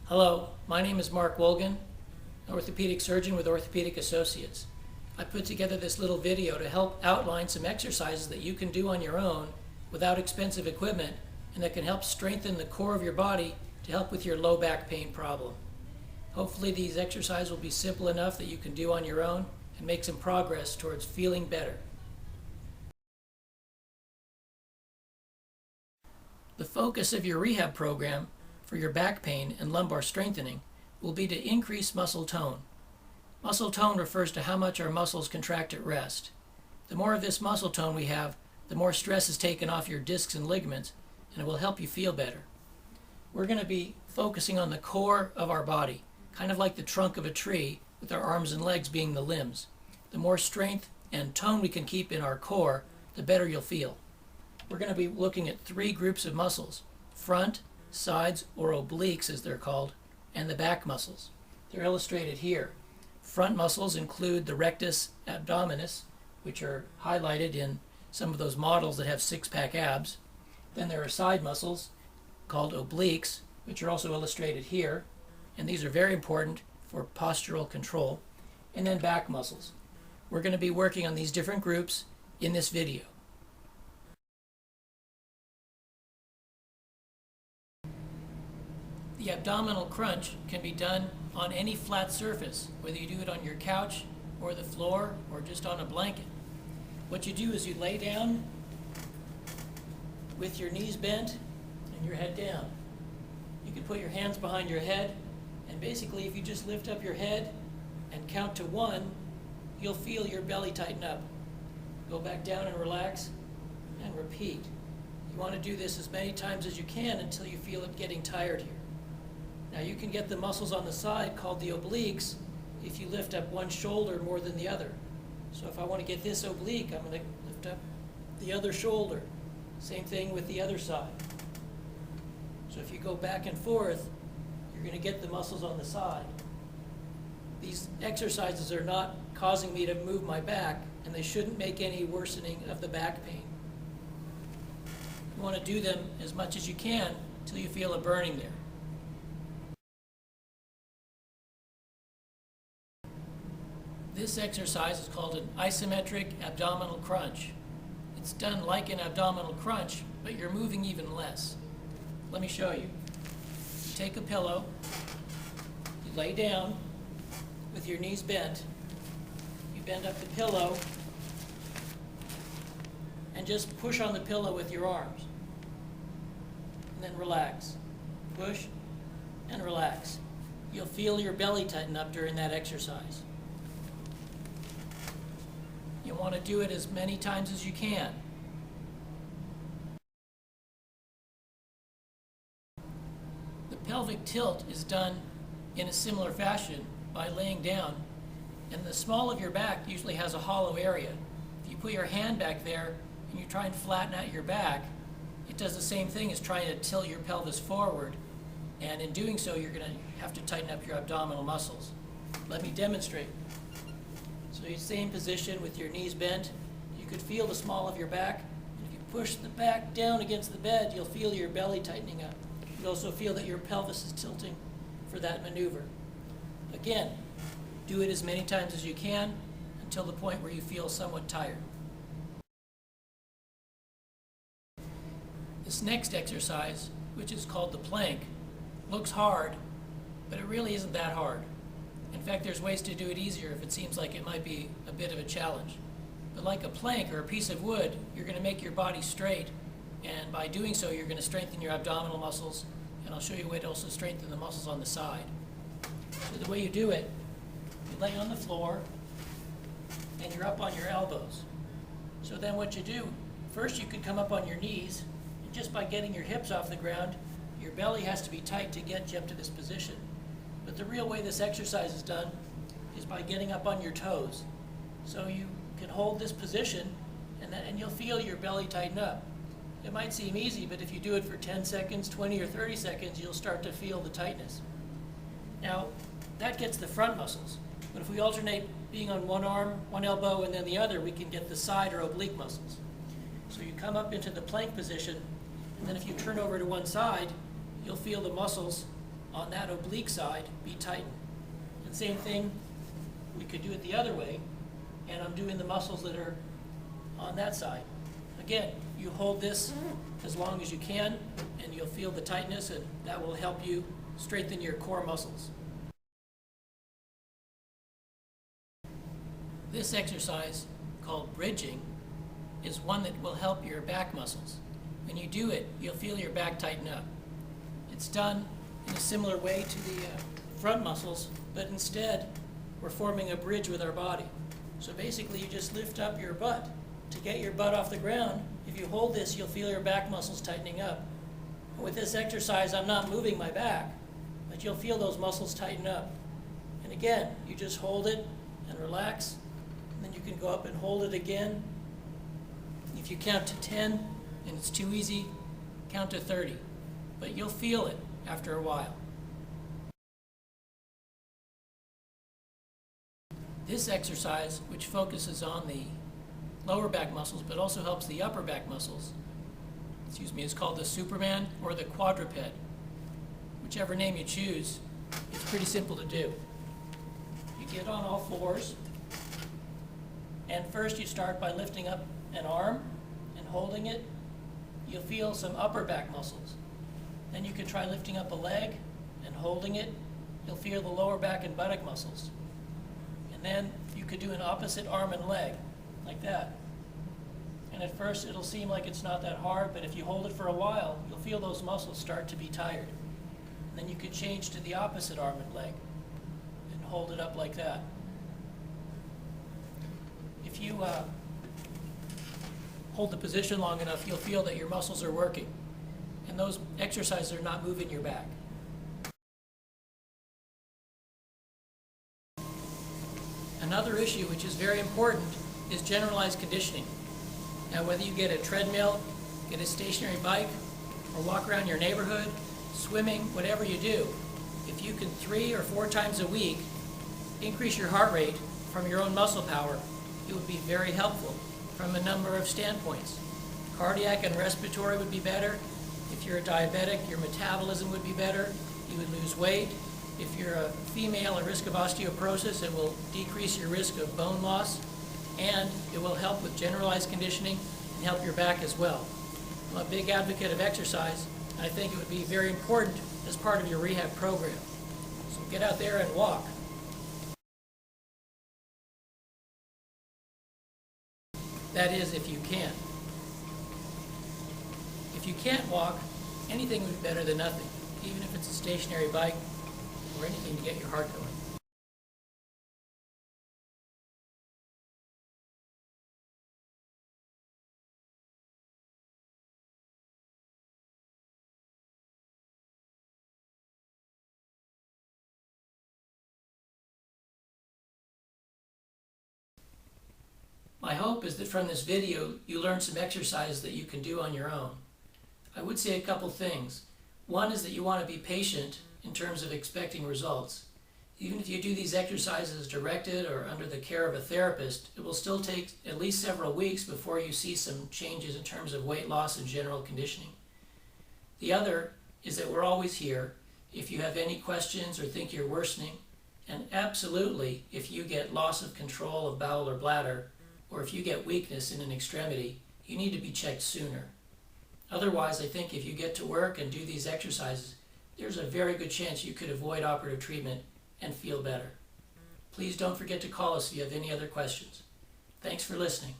Hello, my name is Mark Wolgan, an orthopedic surgeon with Orthopaedic Associates. I put together this little video to help outline some exercises that you can do on your own without expensive equipment and that can help strengthen the core of your body to help with your low back pain problem. Hopefully these exercises will be simple enough that you can do on your own and make some progress towards feeling better. The focus of your rehab program for your back pain and lumbar strengthening will be to increase muscle tone. Muscle tone refers to how much our muscles contract at rest. The more of this muscle tone we have, the more stress is taken off your discs and ligaments, and it will help you feel better. We're going to be focusing on the core of our body, kind of like the trunk of a tree, with our arms and legs being the limbs. The more strength and tone we can keep in our core, the better you'll feel. We're going to be looking at 3 groups of muscles: front, sides, or obliques as they're called, and the back muscles. They're illustrated here. Front muscles include the rectus abdominis, which are highlighted in some of those models that have six-pack abs. Then there are side muscles called obliques, which are also illustrated here, and these are very important for postural control. And then back muscles. We're going to be working on these different groups in this video. The abdominal crunch can be done on any flat surface, whether you do it on your couch or the floor or just on a blanket. What you do is you lay down with your knees bent and your head down. You can put your hands behind your head, and basically if you just lift up your head and count to 1, you'll feel your belly tighten up. Go back down and relax and repeat. You want to do this as many times as you can until you feel it getting tired here. Now you can get the muscles on the side called the obliques if you lift up one shoulder more than the other. So if I want to get this oblique, I'm going to lift up the other shoulder. Same thing with the other side. So if you go back and forth, you're going to get the muscles on the side. These exercises are not causing me to move my back, and they shouldn't make any worsening of the back pain. You want to do them as much as you can until you feel a burning there. This exercise is called an isometric abdominal crunch. It's done like an abdominal crunch, but you're moving even less. Let me show you. You take a pillow, you lay down with your knees bent, you bend up the pillow, and just push on the pillow with your arms. And then relax. Push and relax. You'll feel your belly tighten up during that exercise. You want to do it as many times as you can. The pelvic tilt is done in a similar fashion by laying down, and the small of your back usually has a hollow area. If you put your hand back there and you try and flatten out your back, it does the same thing as trying to tilt your pelvis forward, and in doing so you're going to have to tighten up your abdominal muscles. Let me demonstrate. So you stay in position with your knees bent. You could feel the small of your back. If you push the back down against the bed, you'll feel your belly tightening up. You'll also feel that your pelvis is tilting for that maneuver. Again, do it as many times as you can until the point where you feel somewhat tired. This next exercise, which is called the plank, looks hard, but it really isn't that hard. In fact, there's ways to do it easier if it seems like it might be a bit of a challenge. But like a plank or a piece of wood, you're going to make your body straight, and by doing so, you're going to strengthen your abdominal muscles, and I'll show you a way to also strengthen the muscles on the side. So the way you do it, you lay on the floor, and you're up on your elbows. So then what you do, first you could come up on your knees, and just by getting your hips off the ground, your belly has to be tight to get you up to this position. But the real way this exercise is done is by getting up on your toes. So you can hold this position and you'll feel your belly tighten up. It might seem easy, but if you do it for 10 seconds, 20 or 30 seconds, you'll start to feel the tightness. Now, that gets the front muscles. But if we alternate being on one arm, one elbow, and then the other, we can get the side or oblique muscles. So you come up into the plank position, and then if you turn over to one side, you'll feel the muscles on that oblique side be tightened. And same thing, we could do it the other way, and I'm doing the muscles that are on that side. Again, you hold this as long as you can, and you'll feel the tightness, and that will help you strengthen your core muscles. This exercise, called bridging, is one that will help your back muscles. When you do it, you'll feel your back tighten up. It's done in a similar way to the front muscles, but instead, we're forming a bridge with our body. So basically, you just lift up your butt. To get your butt off the ground, if you hold this, you'll feel your back muscles tightening up. With this exercise, I'm not moving my back, but you'll feel those muscles tighten up. And again, you just hold it and relax, and then you can go up and hold it again. If you count to 10 and it's too easy, count to 30, but you'll feel it after a while. This exercise, which focuses on the lower back muscles but also helps the upper back muscles, is called the Superman or the Quadriped. Whichever name you choose, it's pretty simple to do. You get on all fours, and first you start by lifting up an arm and holding it. You'll feel some upper back muscles. Then you can try lifting up a leg and holding it. You'll feel the lower back and buttock muscles. And then you could do an opposite arm and leg, like that. And at first it'll seem like it's not that hard, but if you hold it for a while, you'll feel those muscles start to be tired. And then you could change to the opposite arm and leg and hold it up like that. If you hold the position long enough, you'll feel that your muscles are working. And those exercises are not moving your back. Another issue which is very important is generalized conditioning. Now, whether you get a treadmill, get a stationary bike, or walk around your neighborhood, swimming, whatever you do, if you can 3 or 4 times a week increase your heart rate from your own muscle power, it would be very helpful from a number of standpoints. Cardiac and respiratory would be better. If you're a diabetic, your metabolism would be better. You would lose weight. If you're a female at risk of osteoporosis, it will decrease your risk of bone loss, and it will help with generalized conditioning and help your back as well. I'm a big advocate of exercise, and I think it would be very important as part of your rehab program. So get out there and walk. That is, if you can. If you can't walk, anything would be better than nothing, even if it's a stationary bike or anything to get your heart going. My hope is that from this video you learn some exercises that you can do on your own. I would say a couple things. One is that you want to be patient in terms of expecting results. Even if you do these exercises directed or under the care of a therapist, it will still take at least several weeks before you see some changes in terms of weight loss and general conditioning. The other is that we're always here if you have any questions or think you're worsening, and absolutely if you get loss of control of bowel or bladder, or if you get weakness in an extremity, you need to be checked sooner. Otherwise, I think if you get to work and do these exercises, there's a very good chance you could avoid operative treatment and feel better. Please don't forget to call us if you have any other questions. Thanks for listening.